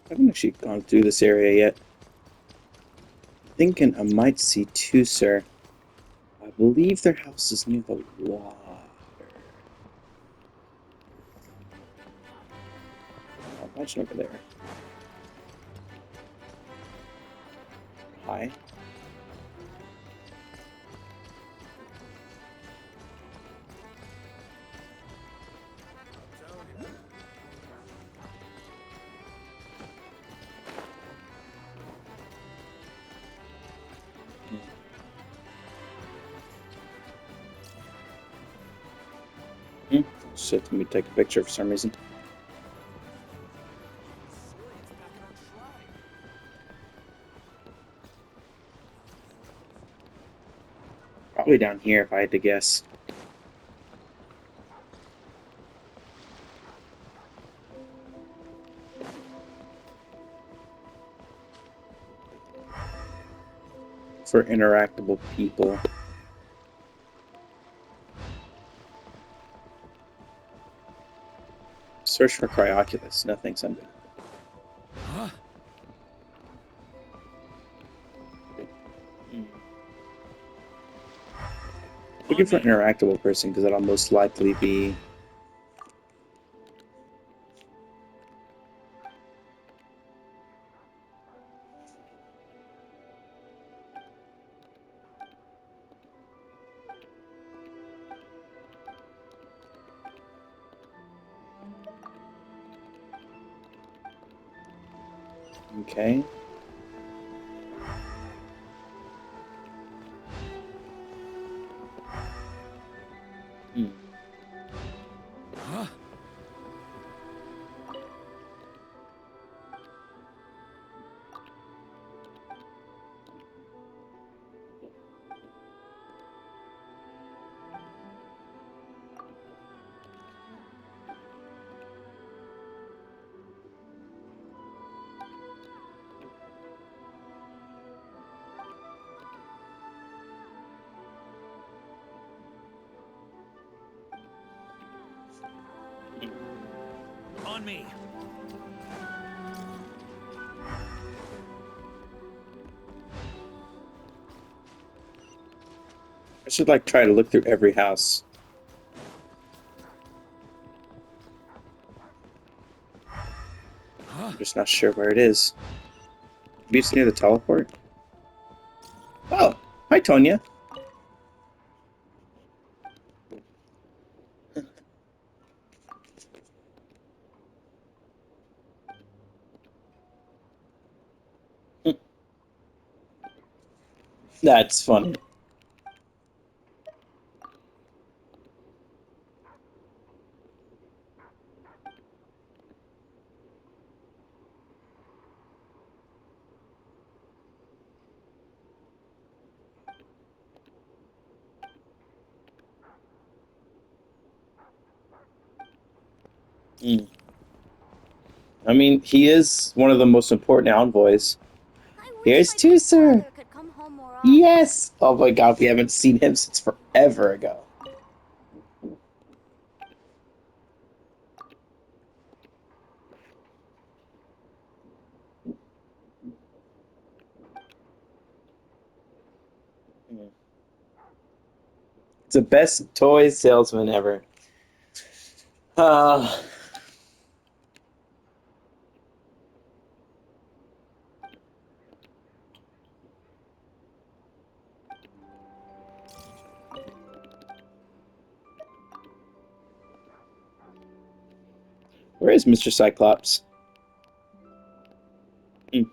I haven't actually gone through this area yet. Thinking I might see two, sir. I believe their house is near the water. Oh, imagine over there. Hi. Shit, let me take a picture for some reason. Probably down here if I had to guess. For interactable people. Search for Cryoculus. No thanks, I'm good. Huh? Looking for an interactable person because that'll most likely be. Okay. Huh? On me. I should like try to look through every house. Huh? I'm just not sure where it is. Maybe it's near the teleport? Oh, hi Tonya. That's funny. Mm. I mean, he is one of the most important envoys. I wish Here's my two, big sir. brother could come home more often. Yes! Oh my god, we haven't seen him since forever ago. It's the best toy salesman ever. Uh, where is Mr. Cyclops? Mm.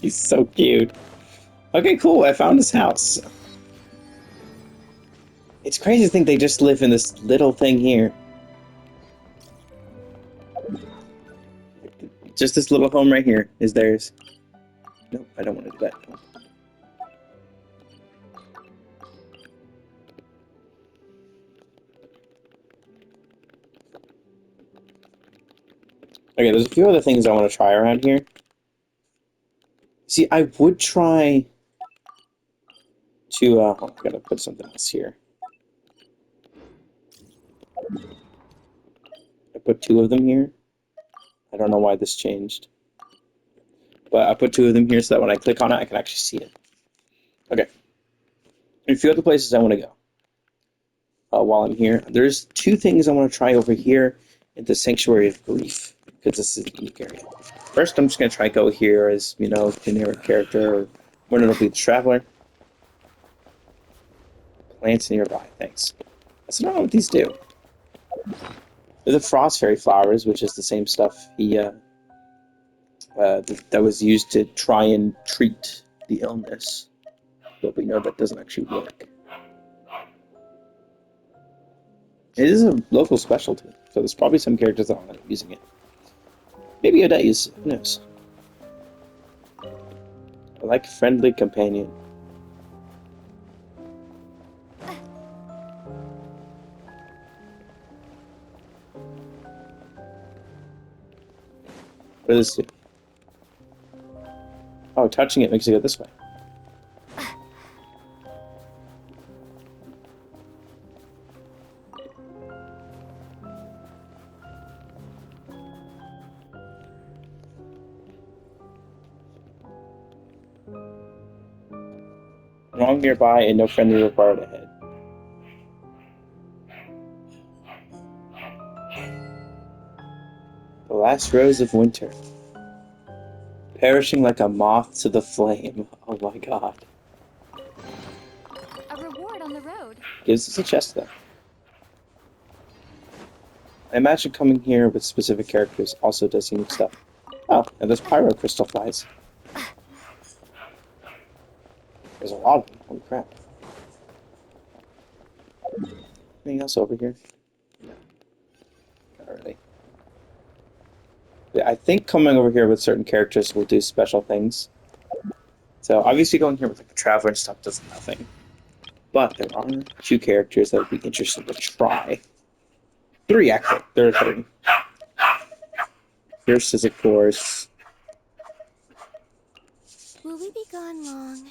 He's so cute. Okay, cool. I found his house. It's crazy to think they just live in this little thing here. Just this little home right here is theirs. Nope, I don't want to do that. Okay, there's a few other things I want to try around here. See, I would try to, I gotta put something else here. I put 2 of them here. I don't know why this changed. But I put 2 of them here so that when I click on it, I can actually see it. Okay. A few other places I want to go while I'm here. There's 2 things I want to try over here at the Sanctuary of Grief, because this is a unique area. First, I'm just going to try go here as, you know, generic character, or more notably the Traveler. Plants nearby, thanks. So I don't know what these do. They're the Frost Fairy flowers, which is the same stuff that was used to try and treat the illness. But we know that doesn't actually work. It is a local specialty, so there's probably some characters that aren't using it. Maybe Odai's, who knows? I like friendly companion. What does this do? Oh, touching it makes it go this way. Wrong nearby and no friendly required ahead. The last rose of winter. Perishing like a moth to the flame. Oh my god. A reward on the road. Gives us a chest though. I imagine coming here with specific characters also does unique stuff. Oh, and there's pyro crystal flies. There's a lot of them. Holy crap. Anything else over here? No. Not really. Yeah, I think coming over here with certain characters will do special things. So obviously going here with like the Traveler and stuff does nothing. But there are 2 characters that would be interesting to try. 3 actually. There are 3. First is of course. Will we be gone long?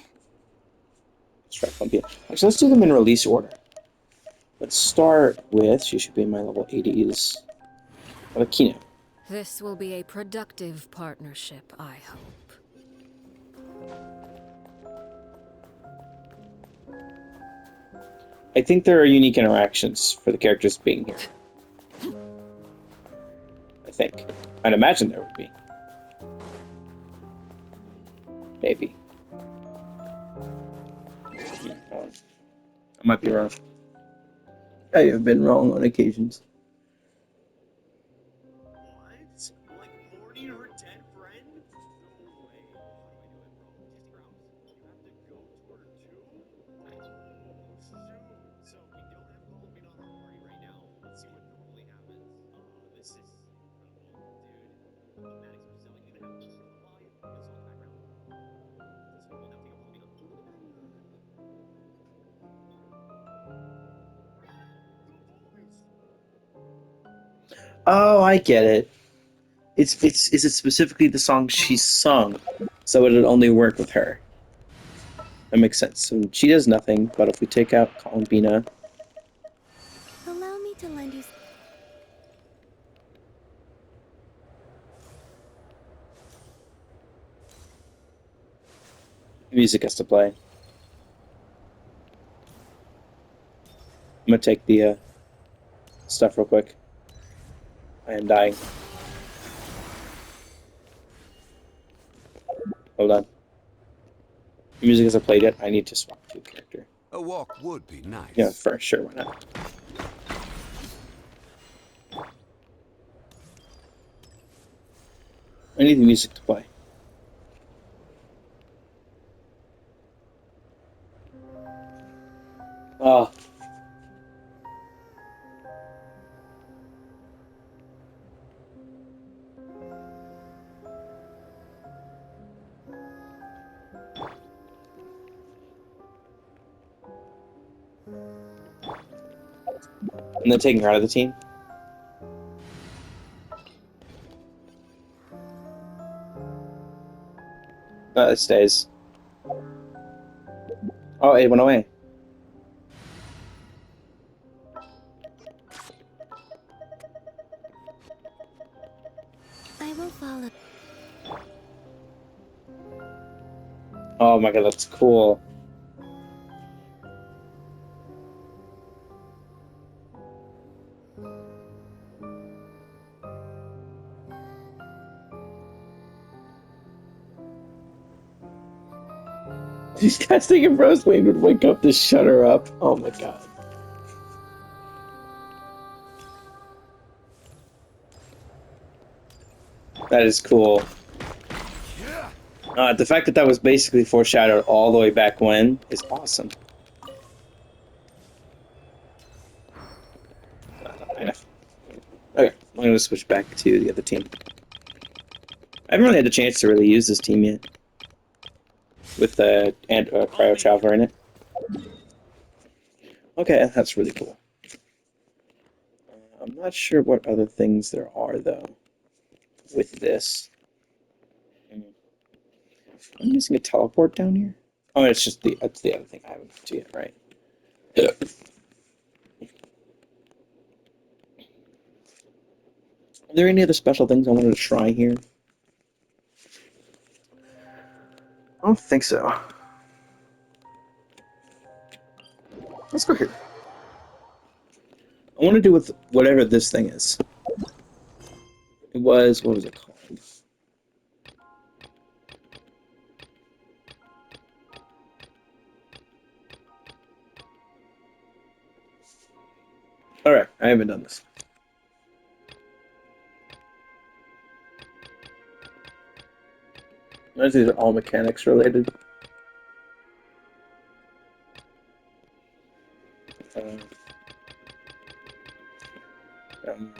Let's try Plumpia. Actually, let's do them in release order. Let's start with, she should be in my level 80s. Akino. This will be a productive partnership, I hope. I think there are unique interactions for the characters being here. I think. I'd imagine there would be. Maybe. I might be wrong. I have been wrong on occasions. What? Like mourning her dead friend? No way. How do I do it, bro? 60 rounds. You have to go toward 2? Oh, shoot. So we don't have Colvin on our party right now. Let's see what normally happens. This is incredible, dude. Maddox, so you gonna have all the volume in the song background. That's horrible. Now take a Colvin on. Oh, I get it. Is it specifically the song she sung, so it would only work with her? That makes sense. So she does nothing, but if we take out Columbina, Allow me to lend you. music has to play. I'm gonna take the stuff real quick. I am dying. Hold on. The music hasn't played yet. I need to swap to a character. A walk would be nice. Yeah, for sure. Why not? I need the music to play. Oh. And then taking her out of the team. It stays. Oh, it went away. I will follow. Oh my god, that's cool. These guys thinking Rose Wayne would wake up to shut her up. Oh my god. That is cool. The fact that that was basically foreshadowed all the way back when is awesome. Okay, I'm going to switch back to the other team. I haven't really had the chance to really use this team yet. With the Cryo Traveler in it. Okay, that's really cool. I'm not sure what other things there are, though, with this. I'm missing a teleport down here? Oh, it's just that's the other thing I haven't got to yet, right? Yeah. Are there any other special things I wanted to try here? I don't think so. Let's go here. I want to do with whatever this thing is. It was, what was it called? Alright, I haven't done this. These are all mechanics related.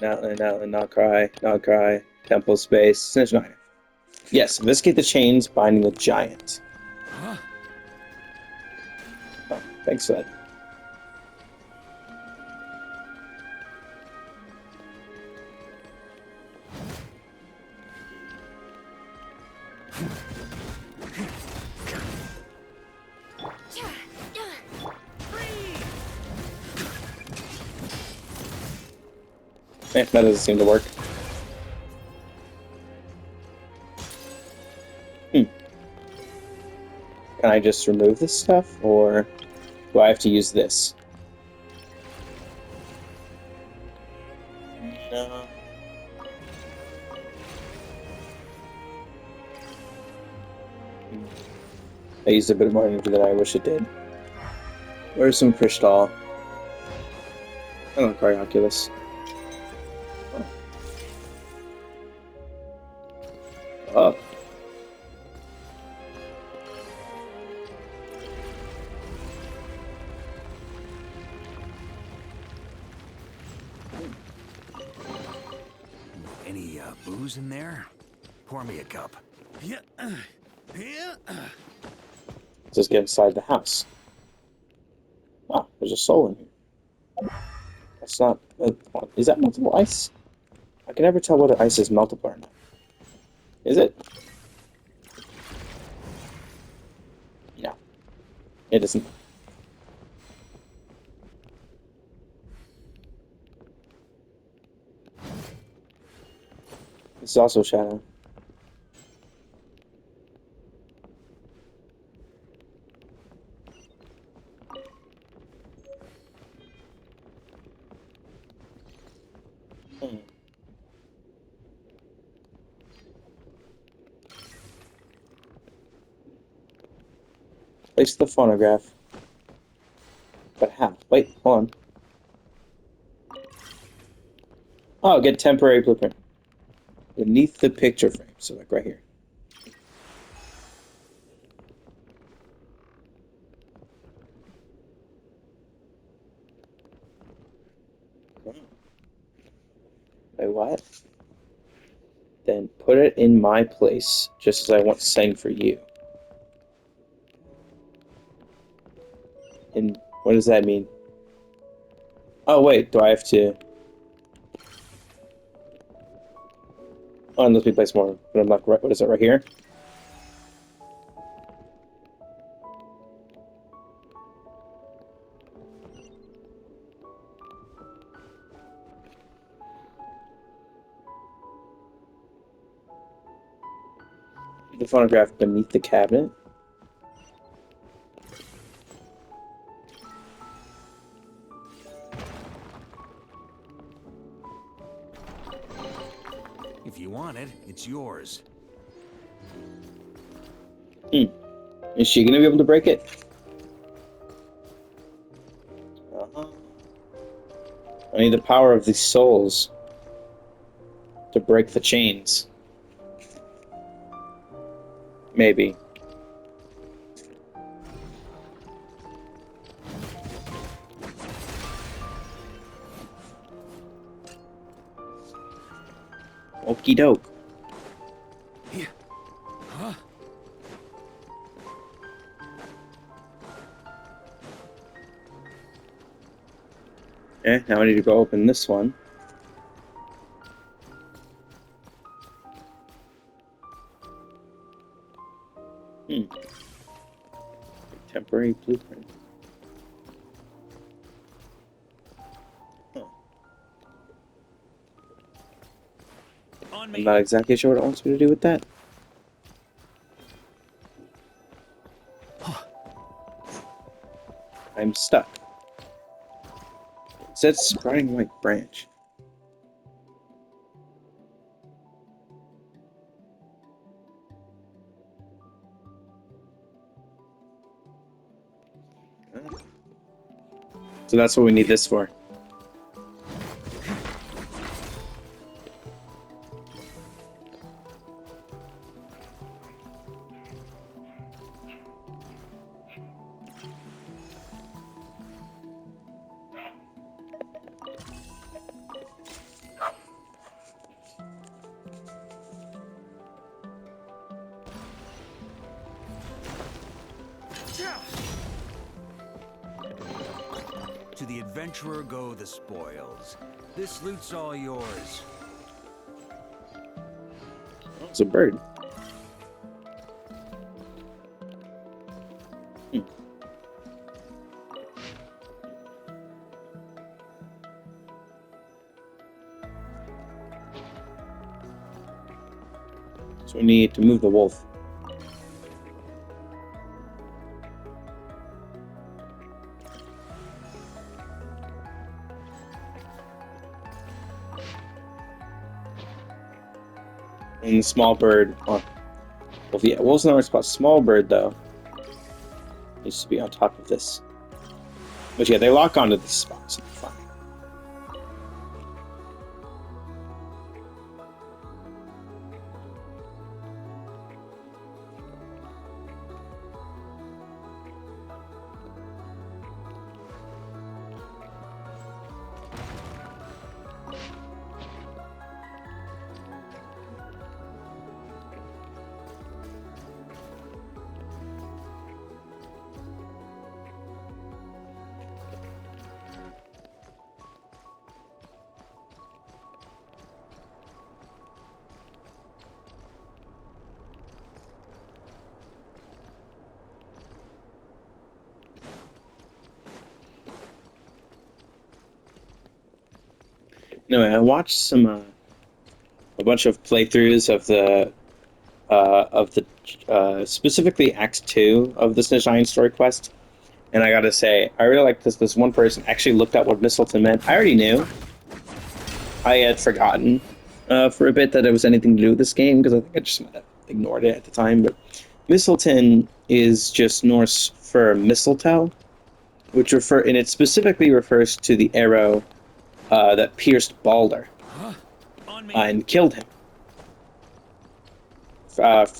Not cry, temple space, Snezhnaya. Yes, investigate the chains binding the giant. Huh? Oh, thanks for that. That doesn't seem to work. Can I just remove this stuff, or do I have to use this? No. I used a bit more energy than I wish it did. Where's some crystal? Oh, Cryoculus. Oh. Any booze in there? Pour me a cup. Yeah. Yeah. Let's just get inside the house. Oh, there's a soul in here. That's not... is that multiple ice? I can never tell whether ice is multiple or not. Is it? No. It isn't. This is also shadow. Place the phonograph. But how? Wait, hold on. Oh, get temporary blueprint. Beneath the picture frame, so like right here. Wait, what? Then put it in my place, just as I once sang for you. And what does that mean? Oh, wait, do I have to... Oh, and let me place more. But I'm like, what is it, right here? The phonograph beneath the cabinet. If you want it, it's yours. Is she gonna be able to break it? Uh-huh. I need the power of these souls to break the chains. Maybe. Okie doke. Yeah. Huh? Now I need to go open this one. Temporary blueprint. Huh. On I'm me. not exactly sure what it wants me to do with that. I'm stuck. It says sprouting white branch. So that's what we need this for. To the adventurer go the spoils. This loot's all yours. Oh, it's a bird. So we need to move the wolf. And the small bird. Oh, well, yeah, wolf's not a spot. Small bird, though, needs to be on top of this. But yeah, they lock onto this spot, so fine. No, I watched a bunch of playthroughs of the specifically Act 2 of the Snezhnaya story quest, and I gotta say, I really like this one person actually looked at what Mistleton meant. I already knew. I had forgotten for a bit that it was anything to do with this game, because I think I just might have ignored it at the time, but Mistleton is just Norse for mistletoe, and it specifically refers to the arrow that pierced Balder On me. and killed him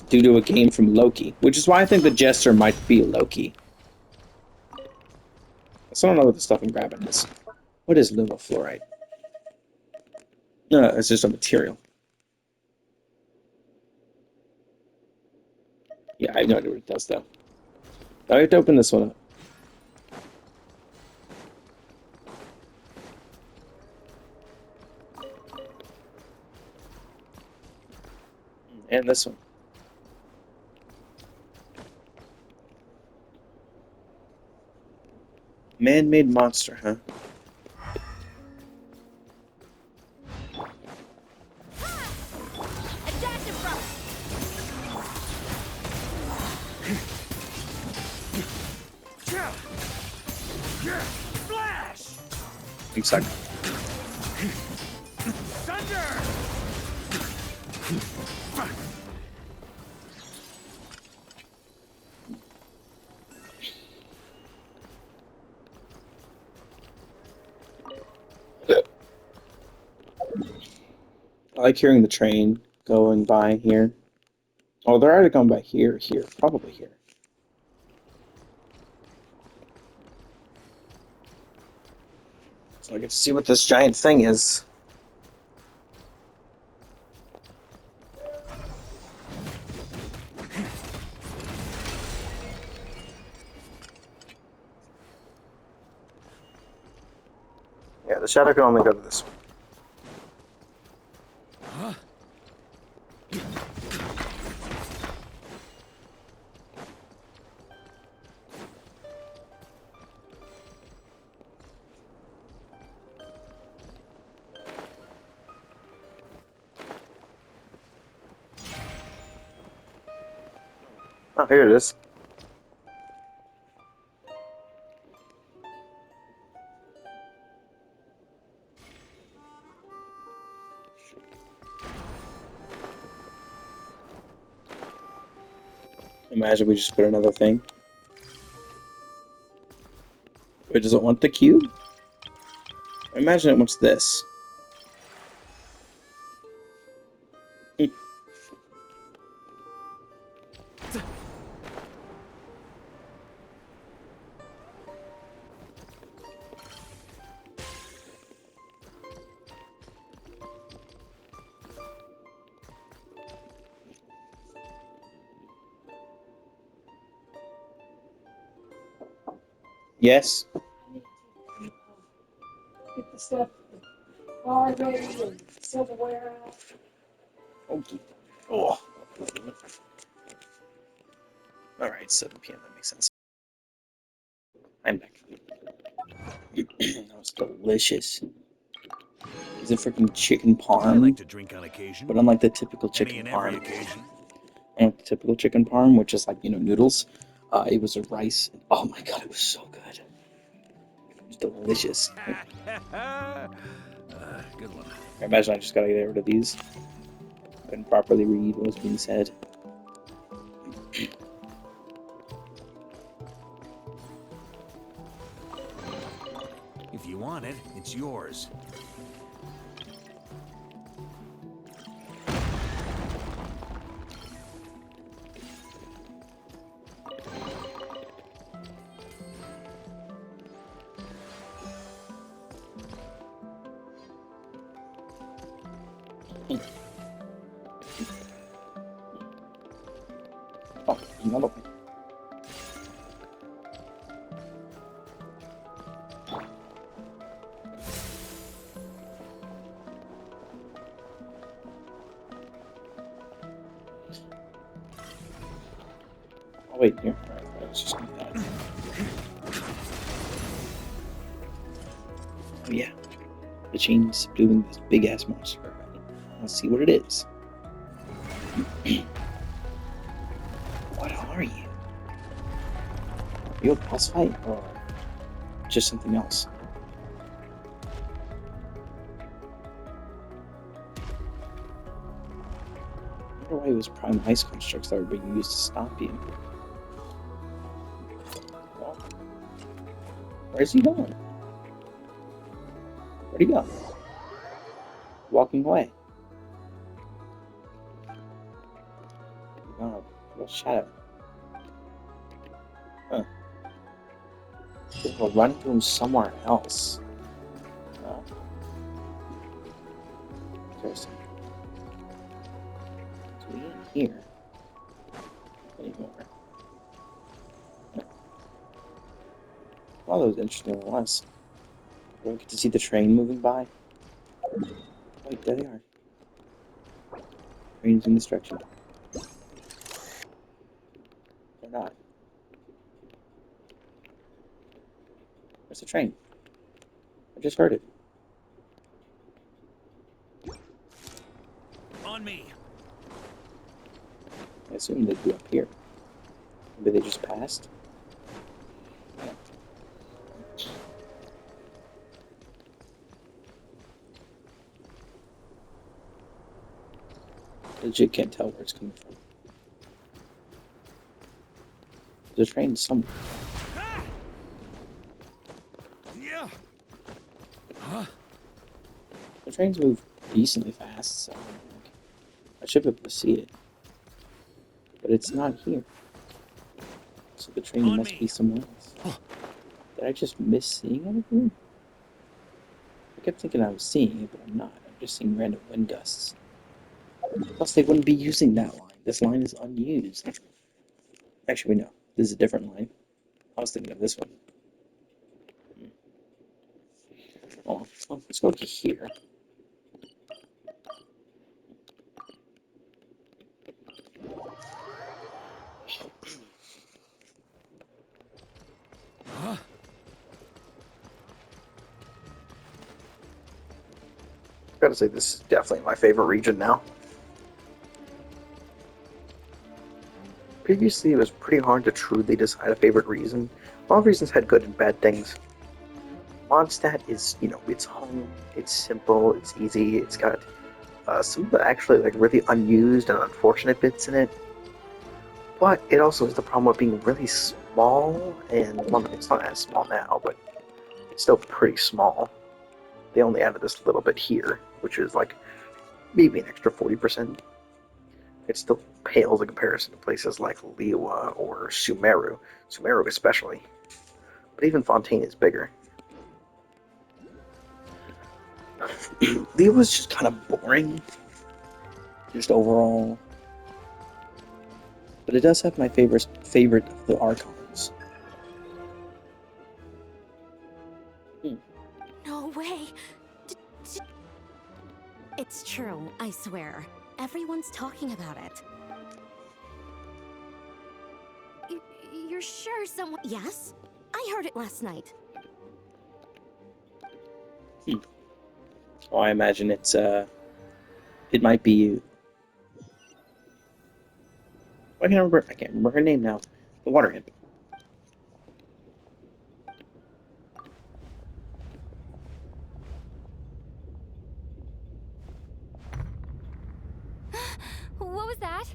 due to a game from Loki, which is why I think the Jester might be Loki. I still don't know what the stuff I'm grabbing is. What is lumofluorite? No, it's just a material. Yeah, I have no idea what it does, though. I have to open this one up. And this one. Man-made monster, huh? sec. Thunder! I like hearing the train going by here. Oh, they're already going by here, probably here. So I get to see what this giant thing is. Yeah, the shadow can only go to this one. Oh, here it is. Imagine we just put another thing. Wait, does it want the cube? Imagine it wants this. Yes. Get the stuff, bar ready and silverware out. Okay. Oh. All right, 7 p.m. That makes sense. I'm back. That was delicious. It's a freaking chicken I parm, like to drink on occasion. but unlike the typical Any chicken and every parm, occasion. unlike the typical chicken parm, which is like noodles, it was a rice. Oh my god, it was so good. It was delicious. Good one. I imagine I just gotta get rid of these. Couldn't properly read what was being said. If you want it, it's yours. Oh, another one. Oh wait, here. Alright, let's just do that. Oh yeah. The chain's subduing this big ass monster. Let's see what it is. What are you? Are you a boss fight or just something else? I wonder why it was prime ice constructs that were being used to stop you. Well, where's he going? Where'd he go? Walking away. Oh, little shadow. Huh. We'll run into him somewhere else. Interesting. So we ain't here anymore. Well, that was interesting once. We don't get to see the train moving by. Wait, there they are. Train's in this direction. They're not. Where's the train? I just heard it. On me. I assume they'd be up here. Maybe they just passed. Legit can't tell where it's coming from. There's a train somewhere. Yeah. Huh? The trains move decently fast, so I should be able to see it. But it's not here. So the train On must me. be somewhere else. Did I just miss seeing anything? I kept thinking I was seeing it, but I'm not. I'm just seeing random wind gusts. Plus, they wouldn't be using that line. This line is unused. Actually, no. This is a different line. I was thinking of this one. Oh, well, let's go to here. Huh? Gotta say, this is definitely my favorite region now. Previously, it was pretty hard to truly decide a favorite reason. All reasons had good and bad things. Mondstadt is, it's home, it's simple, it's easy, it's got some of the actually like really unused and unfortunate bits in it. But it also has the problem of being really small, and well, it's not as small now, but it's still pretty small. They only added this little bit here, which is like maybe an extra 40%. It still pales in comparison to places like Liwa or Sumeru. Sumeru especially. But even Fontaine is bigger. Liwa's just kind of boring. Just overall. But it does have my favorite of the Archons. No way. It's true, I swear. Everyone's talking about it. You're sure someone... Yes? I heard it last night. Oh, I imagine it might be you. I can't remember her name now. The water imp. What was that?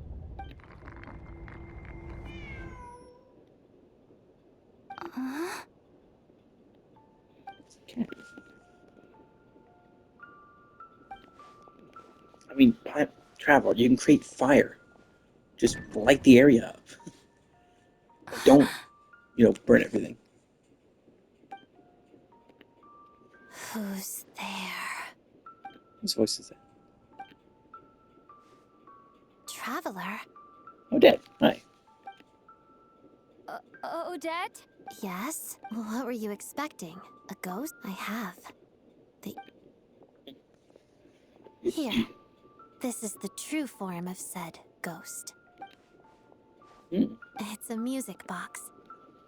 Cat. I mean, Traveler, you can create fire. Just light the area up. Don't, burn everything. Who's there? Whose voice is that? Traveler? Odette. Hi. Odette? Yes? What were you expecting? A ghost? I have. Here. This is the true form of said ghost. Hmm. It's a music box.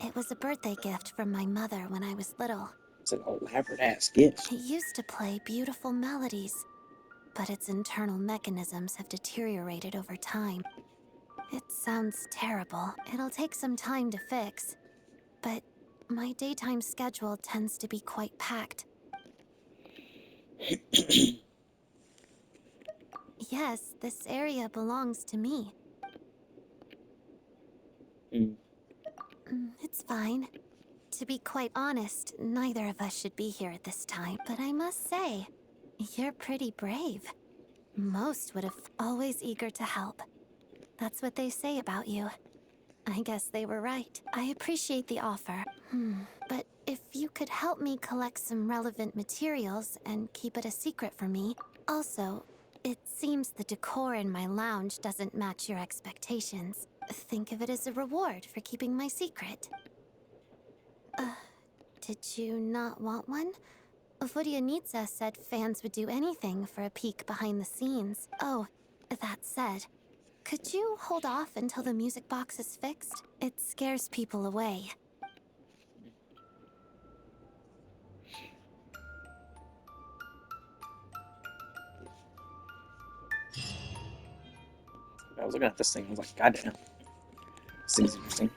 It was a birthday gift from my mother when I was little. It's an elaborate ass gift. It used to play beautiful melodies, but its internal mechanisms have deteriorated over time. It sounds terrible. It'll take some time to fix, but my daytime schedule tends to be quite packed. Yes, this area belongs to me. It's fine. To be quite honest, neither of us should be here at this time. But I must say, you're pretty brave. Most would have always eager to help. That's what they say about you. I guess they were right. I appreciate the offer. But if you could help me collect some relevant materials and keep it a secret from me. Also, it seems the decor in my lounge doesn't match your expectations. Think of it as a reward for keeping my secret. Did you not want one? Vodyanitsa said fans would do anything for a peek behind the scenes. Oh, that said, could you hold off until the music box is fixed? It scares people away. I was looking at this thing. I was like, God damn. This thing's interesting.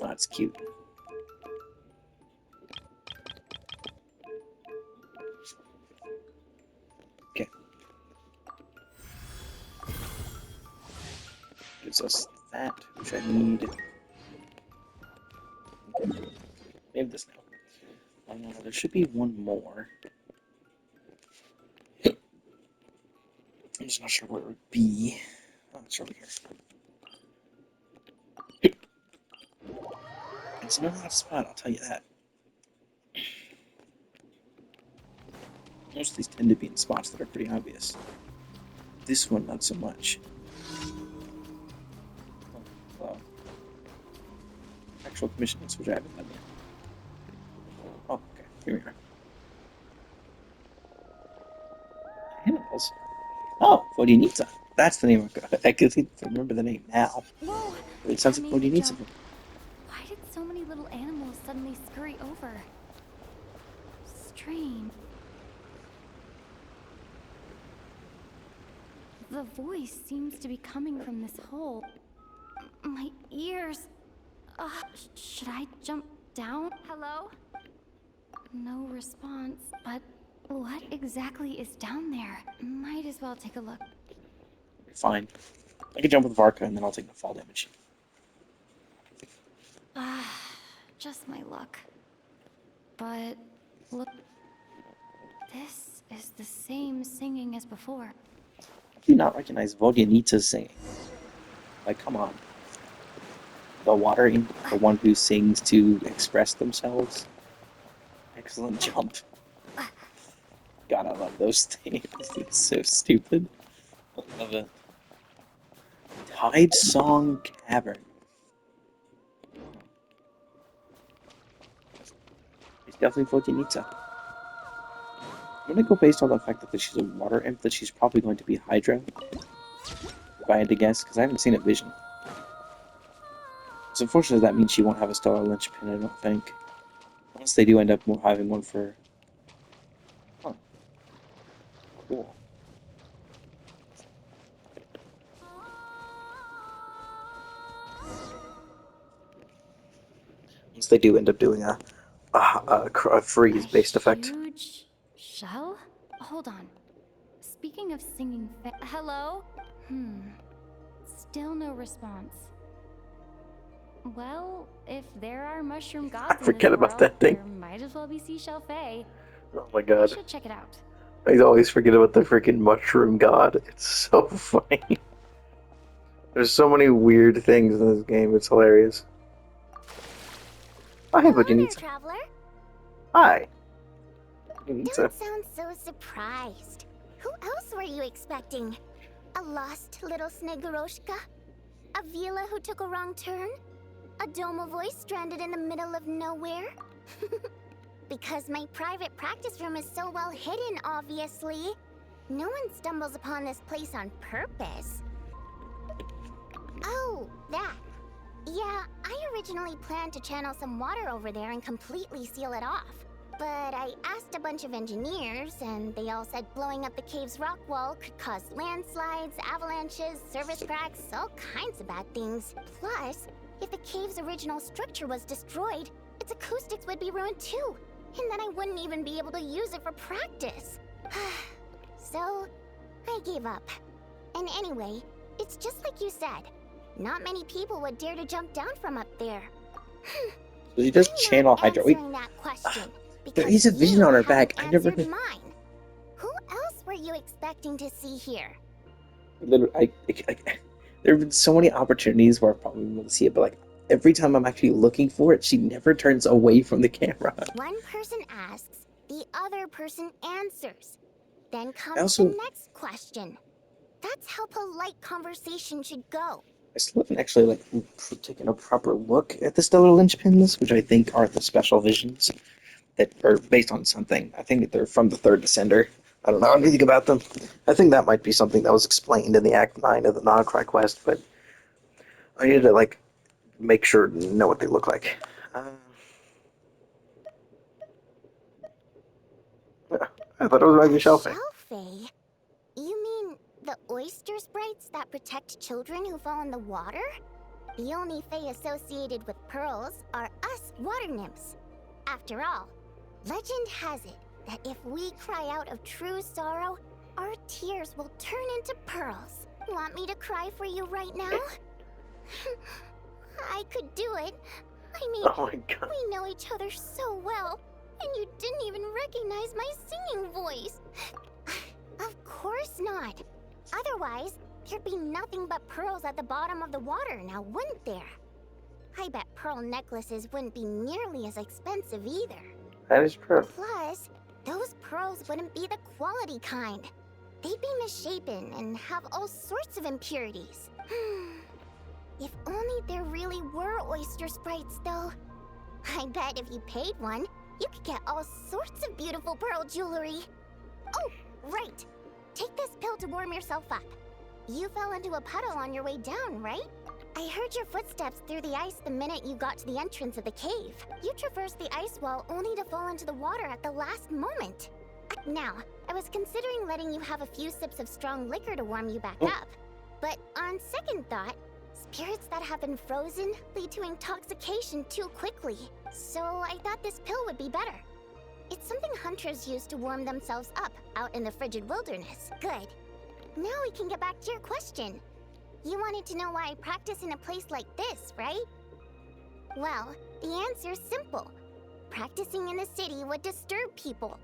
Oh, it's cute. Okay. Gives us that, which I need. Maybe this now. There should be one more. I'm just not sure where it would be. Oh, it's over here. It's not a hot spot, I'll tell you that. Most of these tend to be in spots that are pretty obvious. This one, not so much. Oh, well. Actual commissions, which I haven't done yet. Oh, okay, here we are. Animals? Oh, Vodinita. That's the name of it. I can remember the name now. Whoa! It sounds That like made me Vodinita. jump. Why did so many little animals suddenly scurry over? Strange. The voice seems to be coming from this hole. My ears. Should I jump down? Hello? No response, but what exactly is down there? Might as well take a look. Fine. I can jump with Varka and then I'll take the fall damage. Just my luck. But look, this is the same singing as before. Do you not recognize Vodinita's singing? Like, come on. The water imp, the one who sings to express themselves. Excellent jump. God, I love those things. It's so stupid. I love it. Tide Song Cavern. It's definitely Vodinita. I'm gonna go based on the fact that she's a water imp, that she's probably going to be Hydra. If I had to guess, because I haven't seen a vision. So unfortunately, that means she won't have a stellar linchpin, I don't think. Unless they do end up having one for... Huh. Cool. Unless they do end up doing a freeze-based effect. Huge shell? Hold on. Speaking of singing hello? Still no response. Well, if there are mushroom gods in forget this about world, that thing. there might as well be seashell fae. Oh my I god. should check it out. I always forget about the freaking mushroom god. It's so funny. There's so many weird things in this game, it's hilarious. Oh, hey, but you need some. Traveler. Hi. You need some. Don't sound so surprised. Who else were you expecting? A lost little Snegoroshka? A Vila who took a wrong turn? A Doma voice stranded in the middle of nowhere? Because my private practice room is so well hidden, obviously. No one stumbles upon this place on purpose. Oh, that. Yeah, I originally planned to channel some water over there and completely seal it off. But I asked a bunch of engineers, and they all said blowing up the cave's rock wall could cause landslides, avalanches, surface cracks, all kinds of bad things. Plus, if the cave's original structure was destroyed, its acoustics would be ruined too. And then I wouldn't even be able to use it for practice. So, I gave up. And anyway, it's just like you said. Not many people would dare to jump down from up there. So she does channel Hydra. Wait, there is a vision on her back. I never. Mine. Who else were you expecting to see here? Literally, there have been so many opportunities where I probably will see it, but like every time I'm actually looking for it, she never turns away from the camera. One person asks, the other person answers. Then comes the next question. That's how polite conversation should go. I still haven't actually taken a proper look at the stellar linchpins, which I think are the special visions that are based on something. I think that they're from the third Descender. I don't know anything about them. I think that might be something that was explained in the Act 9 of the Nocry quest, but I need to make sure to know what they look like. I thought it was maybe Shellfay. Shellfay? You mean the oyster sprites that protect children who fall in the water? The only fae associated with pearls are us water nymphs. After all, legend has it that if we cry out of true sorrow, our tears will turn into pearls. Want me to cry for you right now? I could do it. I mean, Oh my god. we know each other so well, and you didn't even recognize my singing voice. Of course not. Otherwise, there'd be nothing but pearls at the bottom of the water now, wouldn't there? I bet pearl necklaces wouldn't be nearly as expensive either. That is true. Plus, those pearls wouldn't be the quality kind. They'd be misshapen and have all sorts of impurities. If only there really were oyster sprites, though. I bet if you paid one, you could get all sorts of beautiful pearl jewelry. Oh, right. Take this pill to warm yourself up. You fell into a puddle on your way down, right? I heard your footsteps through the ice the minute you got to the entrance of the cave. You traversed the ice wall only to fall into the water at the last moment. Now, I was considering letting you have a few sips of strong liquor to warm you back up. But on second thought, spirits that have been frozen lead to intoxication too quickly. So I thought this pill would be better. It's something hunters use to warm themselves up out in the frigid wilderness. Good. Now we can get back to your question. You wanted to know why I practice in a place like this, right? Well, the answer's simple. Practicing in the city would disturb people.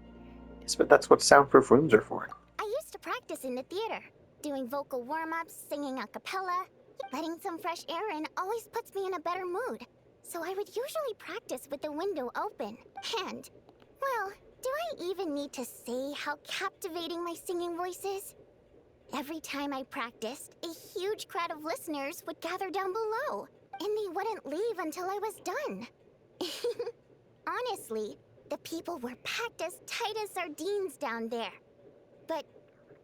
Yes, but that's what soundproof rooms are for. I used to practice in the theater, doing vocal warm-ups, singing a cappella. Letting some fresh air in always puts me in a better mood. So I would usually practice with the window open. And, well, do I even need to say how captivating my singing voice is? Every time I practiced, a huge crowd of listeners would gather down below, and they wouldn't leave until I was done. Honestly, the people were packed as tight as sardines down there. But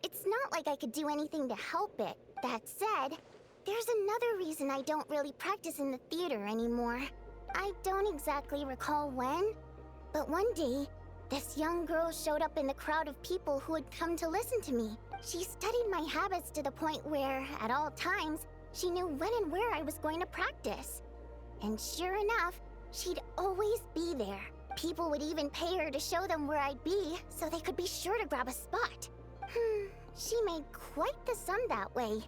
it's not like I could do anything to help it. That said, there's another reason I don't really practice in the theater anymore. I don't exactly recall when, but one day, this young girl showed up in the crowd of people who had come to listen to me. She studied my habits to the point where, at all times, she knew when and where I was going to practice. And sure enough, she'd always be there. People would even pay her to show them where I'd be, so they could be sure to grab a spot. She made quite the sum that way.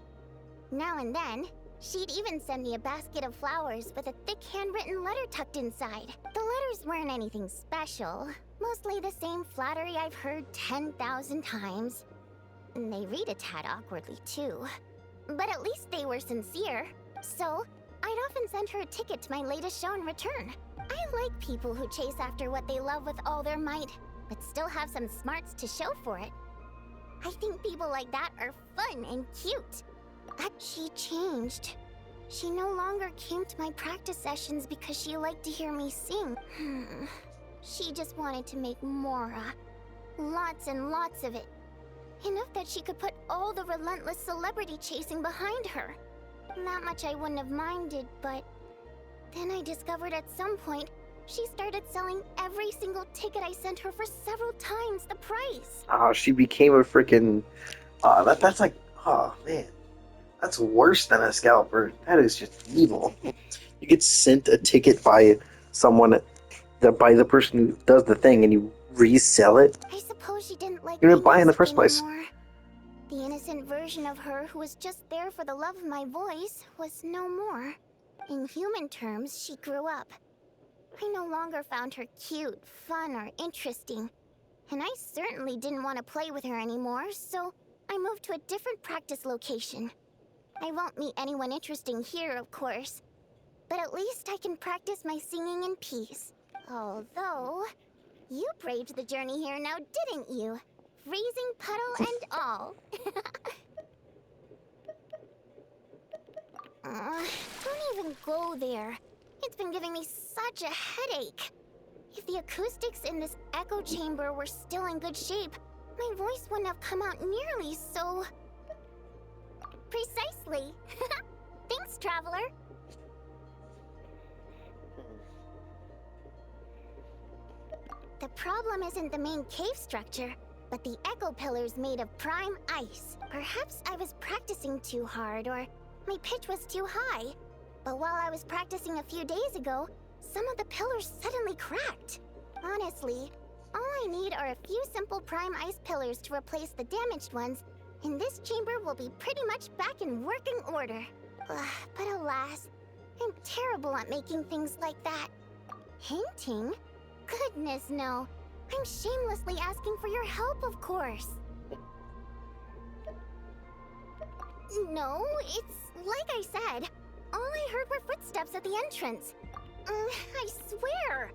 Now and then, she'd even send me a basket of flowers with a thick handwritten letter tucked inside. The letters weren't anything special, mostly the same flattery I've heard 10,000 times. And they read a tad awkwardly, too. But at least they were sincere. So, I'd often send her a ticket to my latest show in return. I like people who chase after what they love with all their might, but still have some smarts to show for it. I think people like that are fun and cute. But she changed. She no longer came to my practice sessions because she liked to hear me sing. She just wanted to make more. Lots and lots of it. Enough that she could put all the relentless celebrity chasing behind her. That much I wouldn't have minded, but then I discovered at some point she started selling every single ticket I sent her for several times the price. Oh, she became a freaking. That's like. Oh, man. That's worse than a scalper. That is just evil. You get sent a ticket by someone, by the person who does the thing, and you resell it. I suppose she didn't like You didn't my buy in the music first place. anymore. The innocent version of her who was just there for the love of my voice was no more. In human terms, she grew up. I no longer found her cute, fun, or interesting. And I certainly didn't want to play with her anymore, so I moved to a different practice location. I won't meet anyone interesting here, of course. But at least I can practice my singing in peace. Although, you braved the journey here now, didn't you? Freezing puddle and all. Don't even go there. It's been giving me such a headache. If the acoustics in this echo chamber were still in good shape, my voice wouldn't have come out nearly so... Precisely. Thanks, traveler. The problem isn't the main cave structure, but the echo pillars made of prime ice. Perhaps I was practicing too hard, or my pitch was too high. But while I was practicing a few days ago, some of the pillars suddenly cracked. Honestly, all I need are a few simple prime ice pillars to replace the damaged ones, and this chamber will be pretty much back in working order. But alas, I'm terrible at making things like that. Hinting? Goodness, no. I'm shamelessly asking for your help, of course. No, it's like I said. All I heard were footsteps at the entrance. I swear.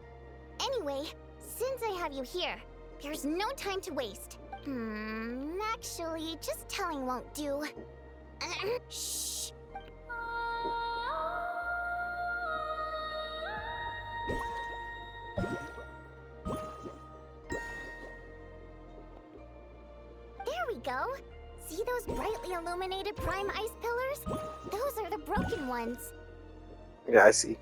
Anyway, since I have you here, there's no time to waste. Actually, just telling won't do. Shh. There we go. See those brightly illuminated prime ice pillars? Those are the broken ones. Yeah, I see.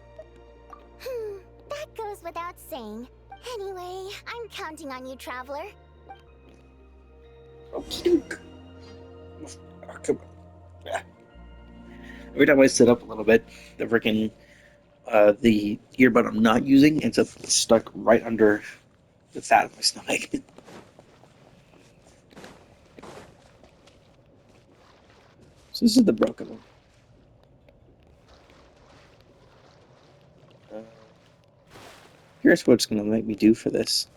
That goes without saying. Anyway, I'm counting on you, Traveler. Okey-doke. Oh, come on. Ah. Every time I sit up a little bit, the freaking the earbud I'm not using ends up stuck right under the fat of my stomach. So this is the broken one. Here's what it's gonna make me do for this.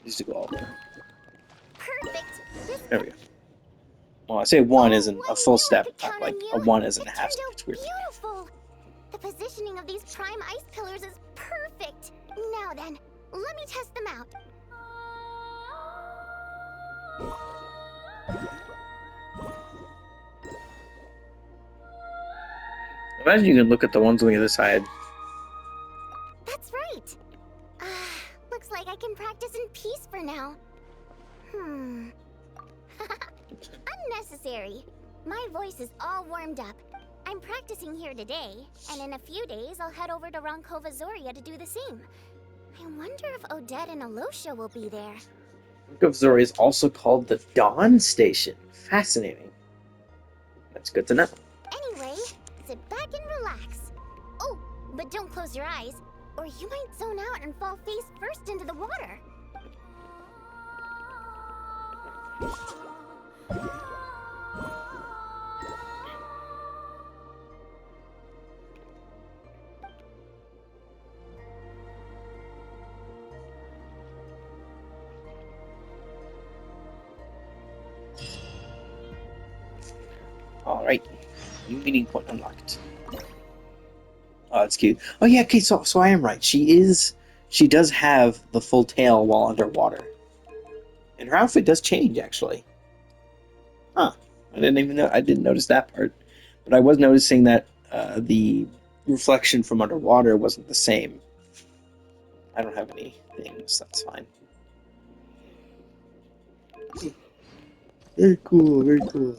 Needs to go all there. Perfect. This There we go. Well, I say one isn't a full I step, could count like on you. a one isn't a It half turned step. out It's weird. beautiful. The positioning of these prime ice pillars is perfect. Now then, let me test them out. Imagine you can look at the ones on the other side. That's right. Looks like I can practice in peace for now. Unnecessary. My voice is all warmed up. I'm practicing here today, and in a few days I'll head over to Ronkova Zoria to do the same. I wonder if Odette and Alosha will be there. Book of Zori is also called the Dawn Station. Fascinating. That's good to know. Anyway, sit back and relax. Oh, but don't close your eyes, or you might zone out and fall face first into the water. Alright. New meeting point unlocked. Oh, that's cute. Oh yeah, okay, so I am right. She does have the full tail while underwater. And her outfit does change, actually. Huh. I didn't notice that part. But I was noticing that the reflection from underwater wasn't the same. I don't have any things, that's fine. Very cool, very cool.